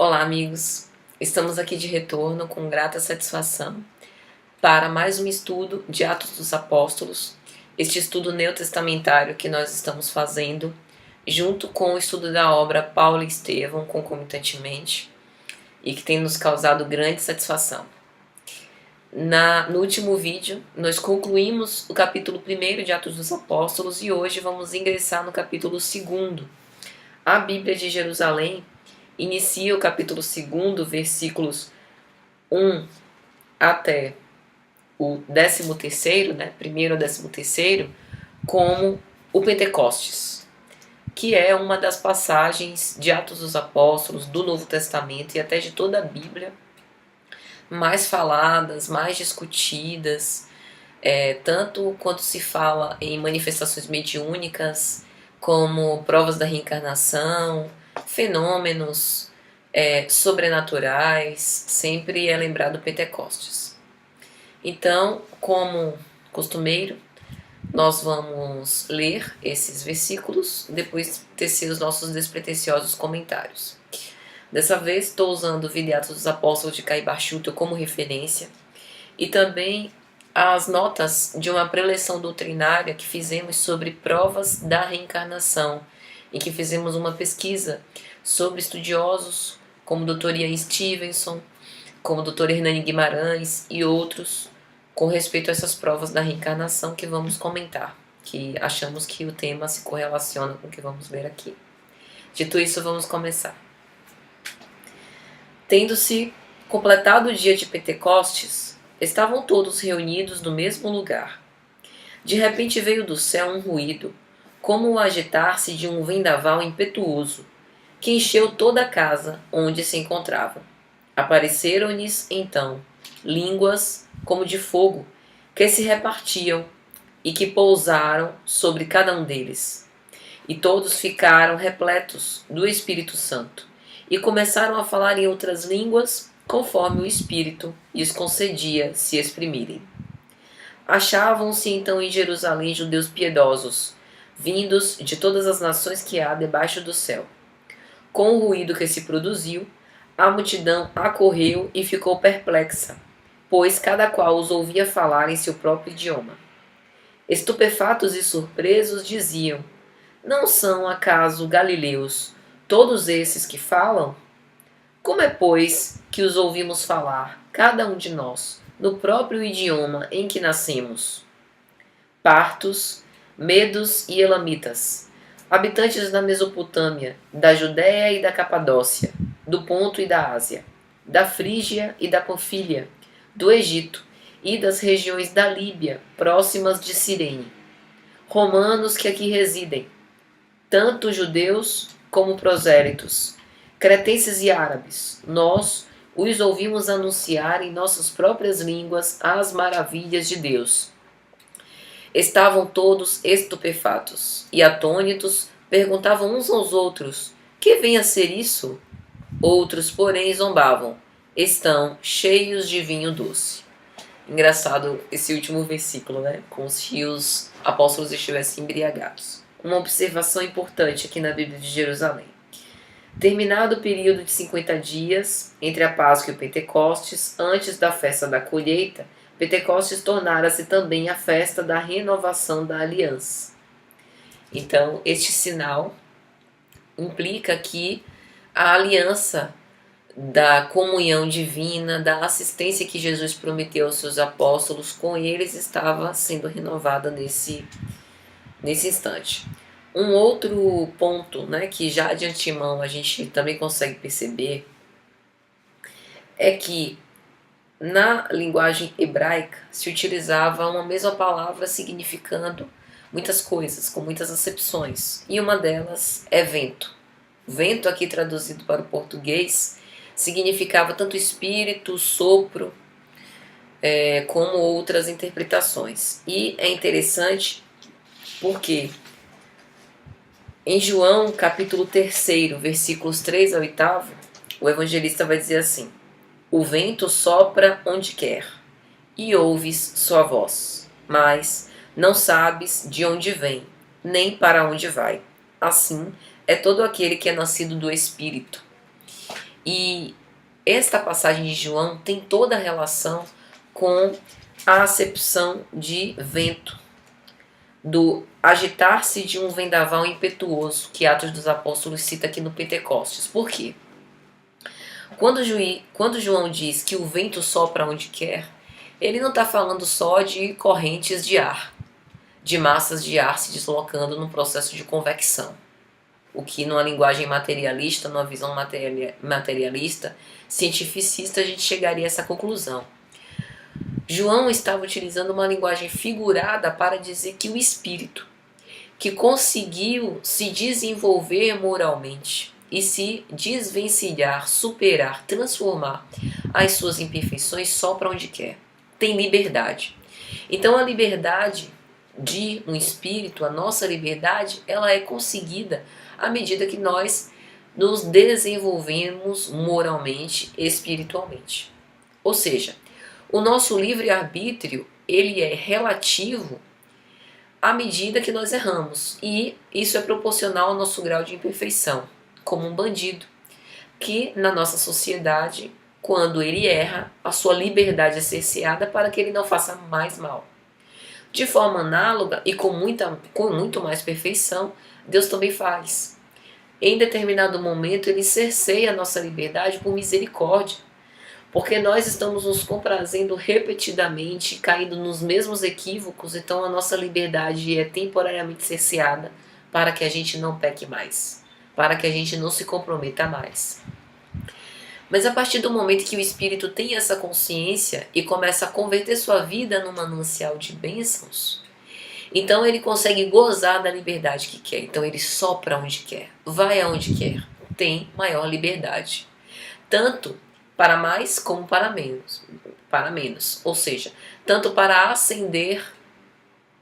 Olá, amigos! Estamos aqui de retorno com grata satisfação para mais um estudo de Atos dos Apóstolos, este estudo neotestamentário que nós estamos fazendo junto com o estudo da obra Paulo e Estevão concomitantemente e que tem nos causado grande satisfação. No último vídeo, nós concluímos o capítulo 1 de Atos dos Apóstolos e hoje vamos ingressar no capítulo 2. A Bíblia de Jerusalém inicia o capítulo 2, versículos 1 até o 13º, né, primeiro ao 13º, como o Pentecostes, que é uma das passagens de Atos dos Apóstolos, do Novo Testamento e até de toda a Bíblia, mais faladas, mais discutidas, tanto quanto se fala em manifestações mediúnicas, como provas da reencarnação, fenômenos sobrenaturais, sempre é lembrado Pentecostes. Então, como costumeiro, nós vamos ler esses versículos, depois tecer os nossos despretensiosos comentários. Dessa vez estou usando o Vida e Atos dos Apóstolos de Caibar Schutel como referência e também as notas de uma preleção doutrinária que fizemos sobre provas da reencarnação, em que fizemos uma pesquisa sobre estudiosos como o Dr. Ian Stevenson, como o Dr. Hernani Guimarães e outros, com respeito a essas provas da reencarnação que vamos comentar, que achamos que o tema se correlaciona com o que vamos ver aqui. Dito isso, vamos começar. Tendo-se completado o dia de Pentecostes, estavam todos reunidos no mesmo lugar. De repente veio do céu um ruído, como o agitar-se de um vendaval impetuoso, que encheu toda a casa onde se encontravam. Apareceram-lhes, então, línguas como de fogo, que se repartiam e que pousaram sobre cada um deles. E todos ficaram repletos do Espírito Santo, e começaram a falar em outras línguas, conforme o Espírito lhes concedia se exprimirem. Achavam-se então em Jerusalém judeus piedosos, vindos de todas as nações que há debaixo do céu. Com o ruído que se produziu, a multidão acorreu e ficou perplexa, pois cada qual os ouvia falar em seu próprio idioma. Estupefatos e surpresos diziam: não são acaso galileus todos esses que falam? Como é, pois, que os ouvimos falar, cada um de nós, no próprio idioma em que nascemos? Partos, medos e elamitas, habitantes da Mesopotâmia, da Judéia e da Capadócia, do Ponto e da Ásia, da Frígia e da Panfilha, do Egito e das regiões da Líbia, próximas de Cirene, romanos que aqui residem, tanto judeus como prosélitos, cretenses e árabes, nós os ouvimos anunciar em nossas próprias línguas as maravilhas de Deus. Estavam todos estupefatos e atônitos, perguntavam uns aos outros: que vem a ser isso? Outros, porém, zombavam: estão cheios de vinho doce. Engraçado esse último versículo, né? Como se os apóstolos estivessem embriagados. Uma observação importante aqui na Bíblia de Jerusalém. Terminado o período de 50 dias, entre a Páscoa e o Pentecostes, antes da festa da colheita, Pentecostes tornara-se também a festa da renovação da aliança. Então, este sinal implica que a aliança da comunhão divina, da assistência que Jesus prometeu aos seus apóstolos, com eles estava sendo renovada nesse instante. Um outro ponto, né, que já de antemão a gente também consegue perceber é que na linguagem hebraica se utilizava uma mesma palavra significando muitas coisas, com muitas acepções. E uma delas é vento. Vento, aqui traduzido para o português, significava tanto espírito, sopro, como outras interpretações. E é interessante porque em João, capítulo 3, versículos 3 ao 8, o evangelista vai dizer assim: o vento sopra onde quer, e ouves sua voz, mas não sabes de onde vem, nem para onde vai. Assim é todo aquele que é nascido do Espírito. E esta passagem de João tem toda a relação com a acepção de vento, do agitar-se de um vendaval impetuoso, que Atos dos Apóstolos cita aqui no Pentecostes. Por quê? Quando João diz que o vento sopra onde quer, ele não está falando só de correntes de ar, de massas de ar se deslocando num processo de convecção. O que numa linguagem materialista, numa visão materialista, cientificista, a gente chegaria a essa conclusão. João estava utilizando uma linguagem figurada para dizer que o espírito, que conseguiu se desenvolver moralmente e se desvencilhar, superar, transformar as suas imperfeições, sopra onde quer. Tem liberdade. Então a liberdade de um espírito, a nossa liberdade, ela é conseguida à medida que nós nos desenvolvemos moralmente, espiritualmente. Ou seja, o nosso livre-arbítrio, ele é relativo à medida que nós erramos. E isso é proporcional ao nosso grau de imperfeição, como um bandido, que na nossa sociedade, quando ele erra, a sua liberdade é cerceada para que ele não faça mais mal. De forma análoga e com muito mais perfeição, Deus também faz. Em determinado momento, ele cerceia a nossa liberdade por misericórdia, porque nós estamos nos comprazendo repetidamente, caindo nos mesmos equívocos, então a nossa liberdade é temporariamente cerceada para que a gente não peque mais, para que a gente não se comprometa mais. Mas a partir do momento que o espírito tem essa consciência e começa a converter sua vida num manancial de bênçãos, então ele consegue gozar da liberdade que quer. Então ele sopra onde quer, vai aonde quer, tem maior liberdade. Tanto para mais como para menos. Ou seja, tanto para ascender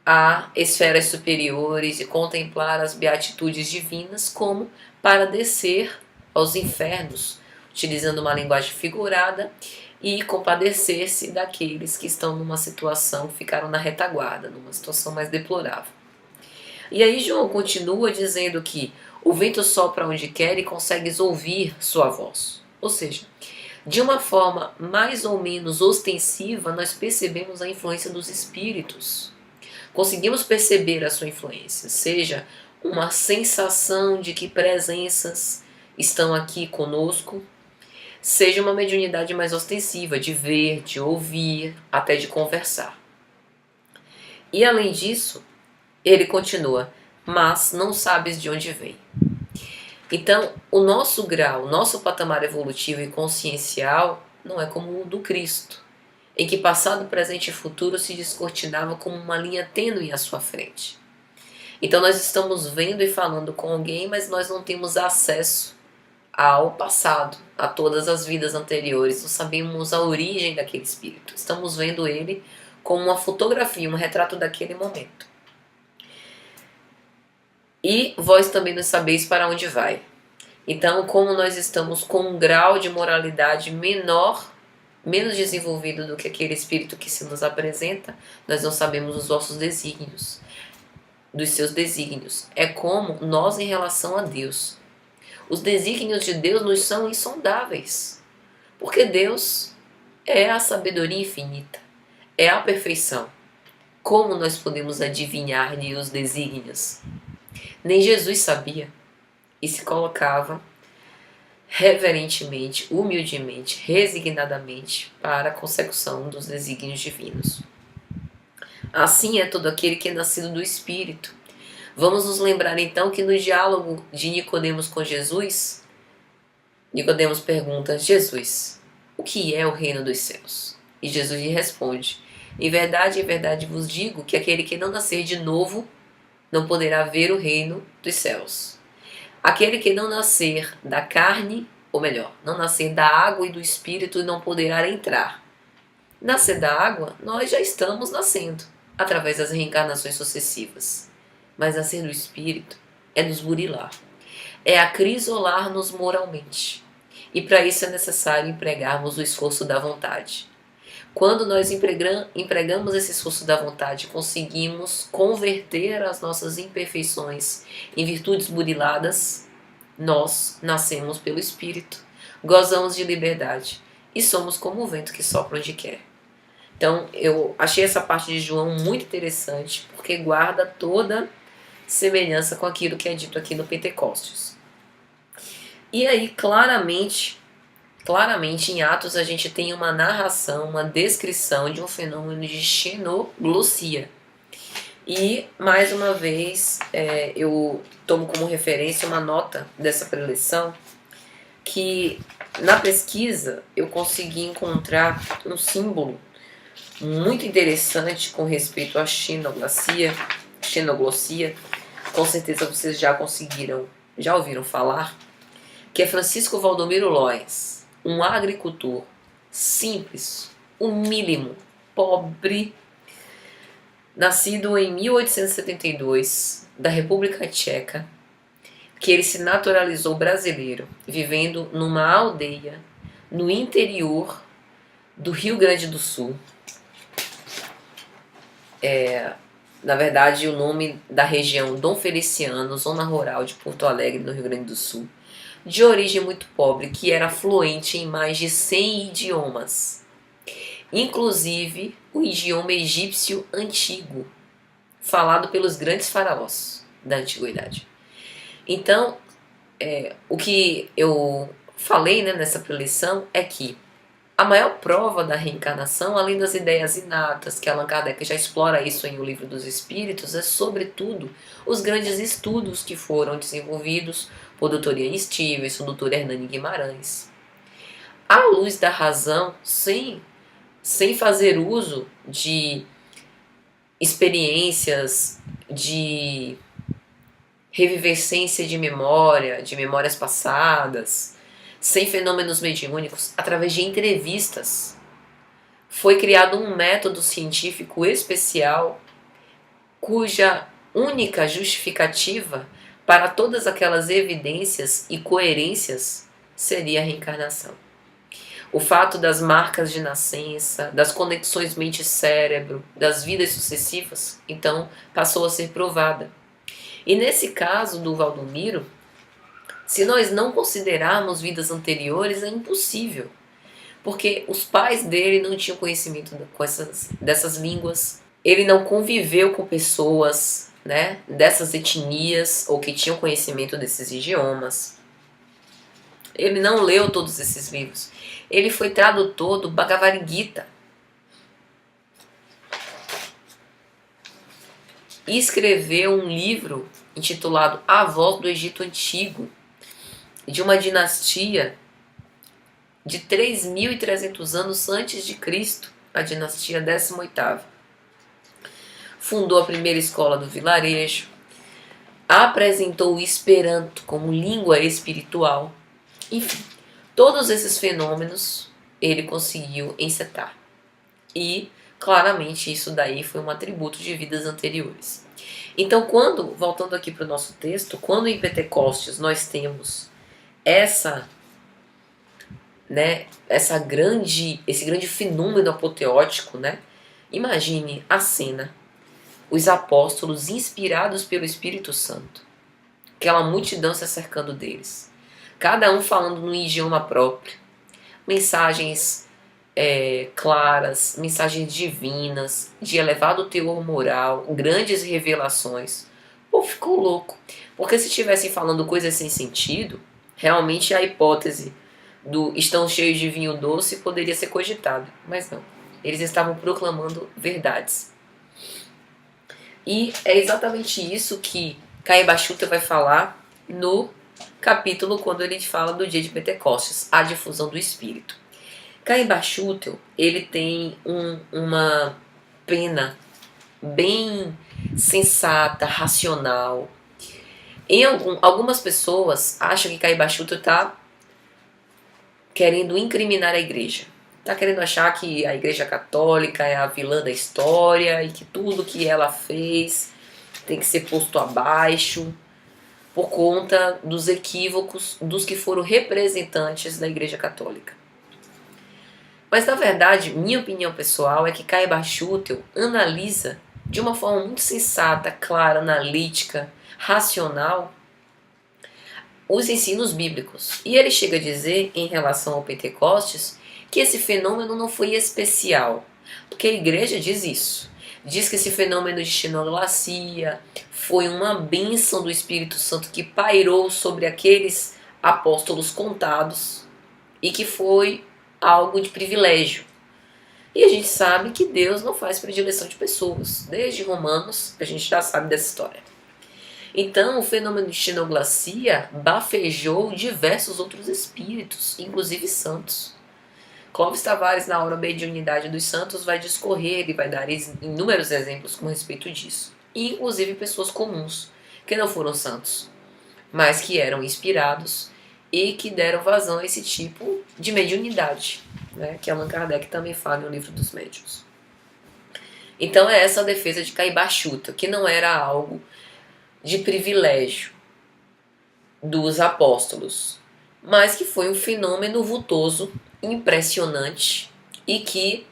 a esferas superiores e contemplar as beatitudes divinas, como para descer aos infernos, utilizando uma linguagem figurada, e compadecer-se daqueles que estão numa situação, ficaram na retaguarda, numa situação mais deplorável. E aí João continua dizendo que o vento sopra onde quer e consegues ouvir sua voz. Ou seja, de uma forma mais ou menos ostensiva, nós percebemos a influência dos espíritos. Conseguimos perceber a sua influência, seja uma sensação de que presenças estão aqui conosco, seja uma mediunidade mais ostensiva, de ver, de ouvir, até de conversar. E além disso, ele continua, mas não sabes de onde vem. Então, o nosso grau, o nosso patamar evolutivo e consciencial não é como o do Cristo, em que passado, presente e futuro se descortinava como uma linha tênue à sua frente. Então nós estamos vendo e falando com alguém, mas nós não temos acesso ao passado, a todas as vidas anteriores, não sabemos a origem daquele espírito. Estamos vendo ele como uma fotografia, um retrato daquele momento. E vós também não sabeis para onde vai. Então, como nós estamos com um grau de moralidade menor, menos desenvolvido do que aquele espírito que se nos apresenta, nós não sabemos os nossos desígnios, dos seus desígnios. É como nós em relação a Deus. Os desígnios de Deus nos são insondáveis, porque Deus é a sabedoria infinita, é a perfeição. Como nós podemos adivinhar-lhe os desígnios? Nem Jesus sabia e se colocava reverentemente, humildemente, resignadamente para a consecução dos desígnios divinos. Assim é todo aquele que é nascido do Espírito. Vamos nos lembrar então que no diálogo de Nicodemos com Jesus, Nicodemos pergunta: Jesus, o que é o reino dos céus? E Jesus lhe responde: em verdade vos digo que aquele que não nascer de novo não poderá ver o reino dos céus. Aquele que não nascer da carne, ou melhor, não nascer da água e do Espírito, não poderá entrar. Nascer da água, nós já estamos nascendo, através das reencarnações sucessivas. Mas nascer do Espírito é nos burilar, é acrisolar-nos moralmente. E para isso é necessário empregarmos o esforço da vontade. Quando nós empregamos esse esforço da vontade, conseguimos converter as nossas imperfeições em virtudes buriladas, nós nascemos pelo Espírito. gozamos de liberdade e somos como o vento que sopra onde quer. Então, eu achei essa parte de João muito interessante, porque guarda toda semelhança com aquilo que é dito aqui no Pentecostes. E aí, claramente em Atos a gente tem uma narração, uma descrição de um fenômeno de xenoglossia. E, mais uma vez, eu tomo como referência uma nota dessa preleção, que na pesquisa eu consegui encontrar um símbolo muito interessante com respeito à xenoglossia. Com certeza vocês já ouviram falar, que é Francisco Valdomiro Lois, um agricultor simples, humílimo, pobre, nascido em 1872, da República Tcheca, que ele se naturalizou brasileiro, vivendo numa aldeia no interior do Rio Grande do Sul. Na verdade, o nome da região Dom Feliciano, zona rural de Porto Alegre, no Rio Grande do Sul, de origem muito pobre, que era fluente em mais de 100 idiomas, inclusive o idioma egípcio antigo, falado pelos grandes faraós da antiguidade. Então, o que eu falei, né, nessa preleção é que a maior prova da reencarnação, além das ideias inatas, que Allan Kardec já explora isso em O Livro dos Espíritos, é sobretudo os grandes estudos que foram desenvolvidos por Dr. Ian Stevenson, Dr. Hernani Guimarães. À luz da razão, sem fazer uso de experiências de revivescência de memória, de memórias passadas, sem fenômenos mediúnicos, através de entrevistas, foi criado um método científico especial cuja única justificativa para todas aquelas evidências e coerências seria a reencarnação. O fato das marcas de nascença, das conexões mente-cérebro, das vidas sucessivas, então passou a ser provada. E nesse caso do Valdomiro, se nós não considerarmos vidas anteriores, é impossível. Porque os pais dele não tinham conhecimento dessas línguas. Ele não conviveu com pessoas, né, dessas etnias ou que tinham conhecimento desses idiomas. Ele não leu todos esses livros. Ele foi tradutor do Bhagavad Gita. E escreveu um livro intitulado A Voz do Egito Antigo, de uma dinastia de 3.300 anos antes de Cristo, a dinastia 18ª. Fundou a primeira escola do vilarejo, apresentou o Esperanto como língua espiritual. Enfim, todos esses fenômenos ele conseguiu encetar. E, claramente, isso daí foi um atributo de vidas anteriores. Então, voltando aqui para o nosso texto, quando em Pentecostes nós temos esse grande fenômeno apoteótico, né? Imagine a cena, os apóstolos inspirados pelo Espírito Santo, aquela multidão se acercando deles, cada um falando num idioma próprio, mensagens claras, mensagens divinas, de elevado teor moral, grandes revelações. Pô, ficou louco, porque se estivessem falando coisas sem sentido, realmente a hipótese do estão cheios de vinho doce poderia ser cogitada, mas não. Eles estavam proclamando verdades. E é exatamente isso que Caio Schutter vai falar no capítulo quando ele fala do dia de Pentecostes, a difusão do Espírito. Caio Schutter, ele tem uma pena bem sensata, racional. Algumas pessoas acham que Caio Schutter está querendo incriminar a igreja. Está querendo achar que a igreja católica é a vilã da história e que tudo que ela fez tem que ser posto abaixo por conta dos equívocos dos que foram representantes da igreja católica. Mas, na verdade, minha opinião pessoal é que Caio Schutter analisa de uma forma muito sensata, clara, analítica, racional, os ensinos bíblicos. E ele chega a dizer, em relação ao Pentecostes, que esse fenômeno não foi especial. Porque a igreja diz isso. Diz que esse fenômeno de xenoglacia foi uma bênção do Espírito Santo que pairou sobre aqueles apóstolos contados e que foi algo de privilégio. E a gente sabe que Deus não faz predileção de pessoas. Desde Romanos, a gente já sabe dessa história. Então, o fenômeno de xenoglacia bafejou diversos outros espíritos, inclusive santos. Clóvis Tavares, na obra Mediunidade dos Santos, vai discorrer e vai dar inúmeros exemplos com respeito disso. E, inclusive, pessoas comuns, que não foram santos, mas que eram inspirados e que deram vazão a esse tipo de mediunidade, né, que Allan Kardec também fala no Livro dos Médiuns. Então é essa a defesa de Caíba-Chuta, que não era algo de privilégio dos apóstolos, mas que foi um fenômeno vultoso, impressionante, e que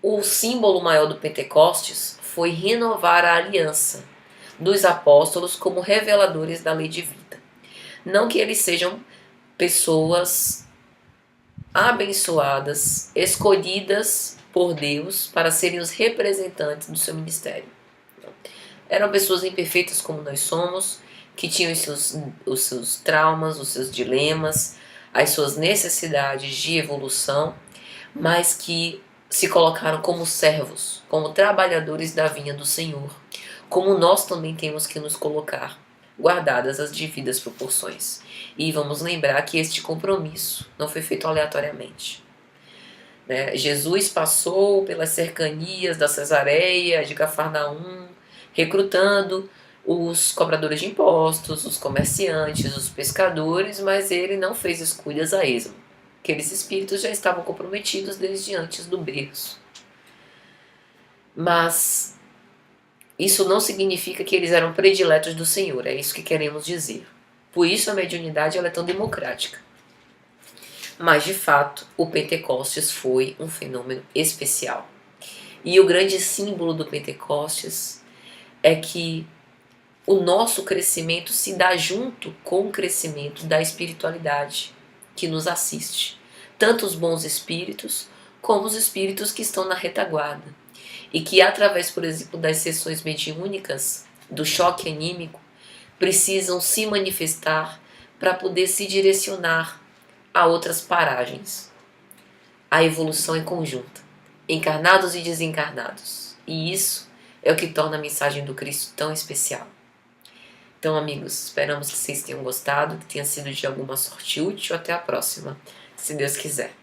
o símbolo maior do Pentecostes foi renovar a aliança dos apóstolos como reveladores da lei de vida. Não que eles sejam pessoas abençoadas, escolhidas por Deus para serem os representantes do seu ministério. Eram pessoas imperfeitas como nós somos, que tinham os seus traumas, os seus dilemas, as suas necessidades de evolução, mas que se colocaram como servos, como trabalhadores da vinha do Senhor, como nós também temos que nos colocar, guardadas as devidas proporções. E vamos lembrar que este compromisso não foi feito aleatoriamente. Jesus passou pelas cercanias da Cesareia, de Cafarnaum, recrutando os cobradores de impostos, os comerciantes, os pescadores, mas ele não fez escolhas a esmo. Aqueles espíritos já estavam comprometidos desde antes do berço. Mas isso não significa que eles eram prediletos do Senhor, é isso que queremos dizer. Por isso a mediunidade ela é tão democrática. Mas, de fato, o Pentecostes foi um fenômeno especial. E o grande símbolo do Pentecostes é que o nosso crescimento se dá junto com o crescimento da espiritualidade que nos assiste. Tanto os bons espíritos, como os espíritos que estão na retaguarda. E que, através, por exemplo, das sessões mediúnicas, do choque anímico, precisam se manifestar para poder se direcionar a outras paragens. A evolução é conjunta, encarnados e desencarnados. E isso é o que torna a mensagem do Cristo tão especial. Então, amigos, esperamos que vocês tenham gostado, que tenha sido de alguma sorte útil. Até a próxima, se Deus quiser.